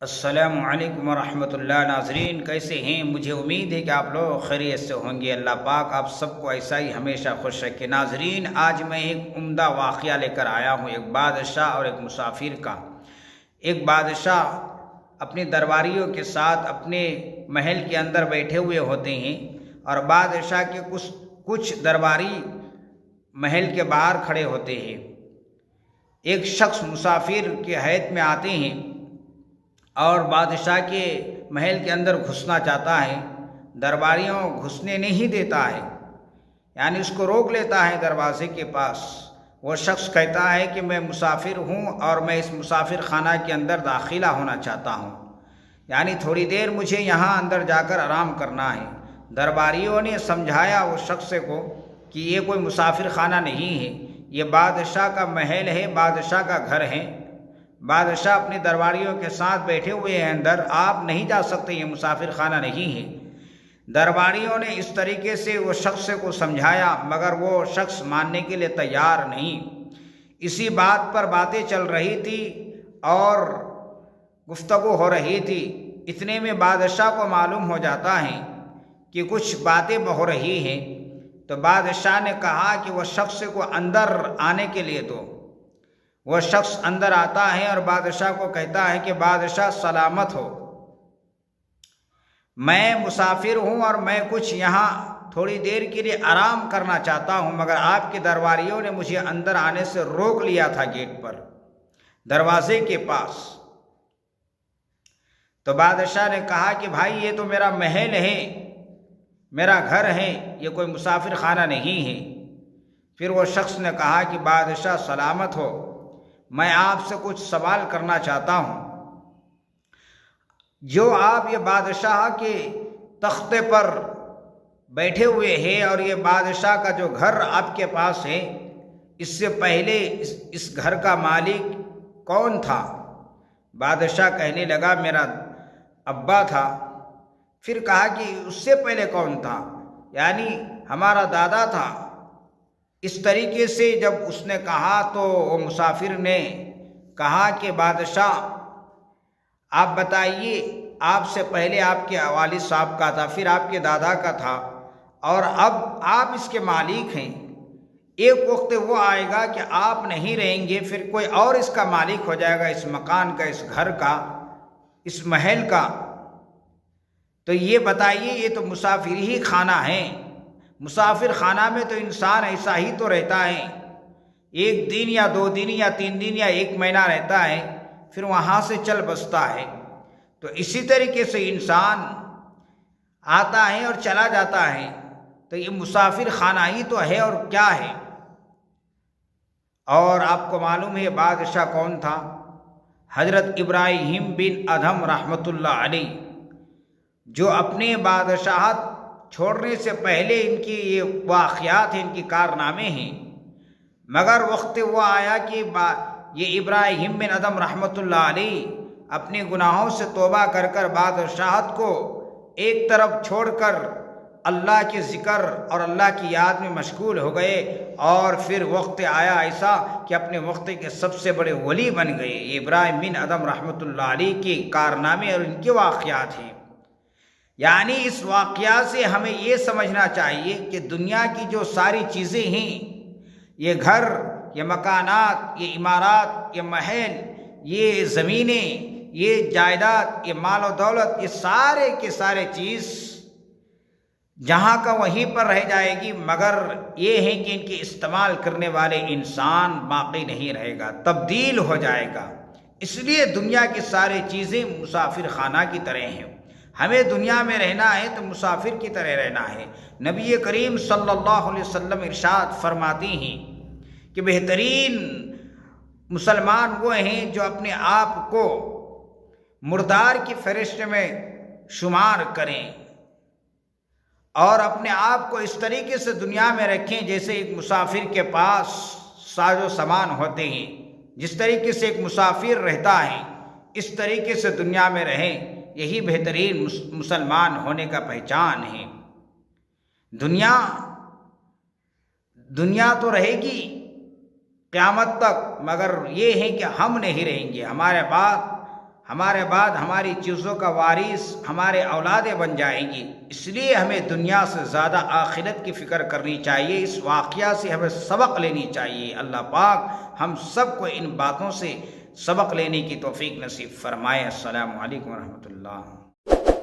السلام علیکم ورحمۃ اللہ ناظرین، کیسے ہیں؟ مجھے امید ہے کہ آپ لوگ خیریت سے ہوں گے۔ اللہ پاک آپ سب کو ایسا ہی ہمیشہ خوش رکھے۔ ناظرین، آج میں ایک عمدہ واقعہ لے کر آیا ہوں، ایک بادشاہ اور ایک مسافر کا۔ ایک بادشاہ اپنے درباریوں کے ساتھ اپنے محل کے اندر بیٹھے ہوئے ہوتے ہیں، اور بادشاہ کے کچھ درباری محل کے باہر کھڑے ہوتے ہیں۔ ایک شخص مسافر کے حیث میں آتے ہیں اور بادشاہ کے محل کے اندر گھسنا چاہتا ہے، درباریوں گھسنے نہیں دیتا ہے، یعنی اس کو روک لیتا ہے دروازے کے پاس۔ وہ شخص کہتا ہے کہ میں مسافر ہوں اور میں اس مسافر خانہ کے اندر داخلہ ہونا چاہتا ہوں، یعنی تھوڑی دیر مجھے یہاں اندر جا کر آرام کرنا ہے۔ درباریوں نے سمجھایا اس شخص کو کہ یہ کوئی مسافر خانہ نہیں ہے، یہ بادشاہ کا محل ہے، بادشاہ کا گھر ہے۔ بادشاہ اپنے درباریوں کے ساتھ بیٹھے ہوئے ہیں اندر، آپ نہیں جا سکتے، یہ مسافر خانہ نہیں ہے۔ درباریوں نے اس طریقے سے وہ شخص کو سمجھایا، مگر وہ شخص ماننے کے لیے تیار نہیں۔ اسی بات پر باتیں چل رہی تھی اور گفتگو ہو رہی تھی۔ اتنے میں بادشاہ کو معلوم ہو جاتا ہے کہ کچھ باتیں ہو رہی ہیں، تو بادشاہ نے کہا کہ وہ شخص کو اندر آنے کے لیے دو۔ وہ شخص اندر آتا ہے اور بادشاہ کو کہتا ہے کہ بادشاہ سلامت ہو، میں مسافر ہوں اور میں کچھ یہاں تھوڑی دیر کے لیے آرام کرنا چاہتا ہوں، مگر آپ کے درباریوں نے مجھے اندر آنے سے روک لیا تھا گیٹ پر، دروازے کے پاس۔ تو بادشاہ نے کہا کہ بھائی یہ تو میرا محل ہے، میرا گھر ہے، یہ کوئی مسافر خانہ نہیں ہے۔ پھر وہ شخص نے کہا کہ بادشاہ سلامت ہو، میں آپ سے کچھ سوال کرنا چاہتا ہوں۔ جو آپ یہ بادشاہ کے تختے پر بیٹھے ہوئے ہیں اور یہ بادشاہ کا جو گھر آپ کے پاس ہے، اس سے پہلے اس گھر کا مالک کون تھا؟ بادشاہ کہنے لگا میرا ابا تھا۔ پھر کہا کہ اس سے پہلے کون تھا؟ یعنی ہمارا دادا تھا۔ اس طریقے سے جب اس نے کہا تو وہ مسافر نے کہا کہ بادشاہ آپ بتائیے، آپ سے پہلے آپ کے والد صاحب کا تھا، پھر آپ کے دادا کا تھا، اور اب آپ اس کے مالک ہیں۔ ایک وقت وہ آئے گا کہ آپ نہیں رہیں گے، پھر کوئی اور اس کا مالک ہو جائے گا، اس مکان کا، اس گھر کا، اس محل کا۔ تو یہ بتائیے، یہ تو مسافر ہی خانہ ہے۔ مسافر خانہ میں تو انسان ایسا ہی تو رہتا ہے، ایک دن یا 2 دن یا 3 دن یا 1 مہینہ رہتا ہے، پھر وہاں سے چل بستا ہے۔ تو اسی طریقے سے انسان آتا ہے اور چلا جاتا ہے، تو یہ مسافر خانہ ہی تو ہے، اور کیا ہے۔ اور آپ کو معلوم ہے بادشاہ کون تھا؟ حضرت ابراہیم بن ادھم رحمۃ اللہ علیہ، جو اپنے بادشاہت چھوڑنے سے پہلے ان کی یہ واقعات ہیں، ان کی کارنامے ہیں، مگر وقت وہ آیا کہ یہ ابراہیم بن ادھم رحمۃ اللہ علیہ اپنے گناہوں سے توبہ کر کر بادشاہت کو ایک طرف چھوڑ کر اللہ کے ذکر اور اللہ کی یاد میں مشغول ہو گئے، اور پھر وقت آیا ایسا کہ اپنے وقت کے سب سے بڑے ولی بن گئے۔ یہ ابراہیم بن ادھم رحمۃ اللہ علیہ کے کارنامے اور ان کے واقعات ہیں۔ یعنی اس واقعہ سے ہمیں یہ سمجھنا چاہیے کہ دنیا کی جو ساری چیزیں ہیں، یہ گھر، یہ مکانات، یہ عمارات، یہ محل، یہ زمینیں، یہ جائیداد، یہ مال و دولت، یہ سارے کے سارے چیز جہاں کا وہیں پر رہ جائے گی، مگر یہ ہے کہ ان کے استعمال کرنے والے انسان باقی نہیں رہے گا، تبدیل ہو جائے گا۔ اس لیے دنیا کی ساری چیزیں مسافر خانہ کی طرح ہیں۔ ہمیں دنیا میں رہنا ہے تو مسافر کی طرح رہنا ہے۔ نبی کریم صلی اللہ علیہ وسلم ارشاد فرماتے ہیں کہ بہترین مسلمان وہ ہیں جو اپنے آپ کو مردار کی فہرست میں شمار کریں، اور اپنے آپ کو اس طریقے سے دنیا میں رکھیں جیسے ایک مسافر کے پاس ساز و سامان ہوتے ہیں۔ جس طریقے سے ایک مسافر رہتا ہے، اس طریقے سے دنیا میں رہیں، یہی بہترین مسلمان ہونے کا پہچان ہے۔ دنیا تو رہے گی قیامت تک، مگر یہ ہے کہ ہم نہیں رہیں گے، ہمارے بعد ہمارے بعد ہماری چیزوں کا وارث ہمارے اولادیں بن جائیں گی، اس لیے ہمیں دنیا سے زیادہ آخرت کی فکر کرنی چاہیے، اس واقعہ سے ہمیں سبق لینی چاہیے۔ اللہ پاک ہم سب کو ان باتوں سے سبق لینے کی توفیق نصیب فرمائے۔ السلام علیکم ورحمۃ اللہ۔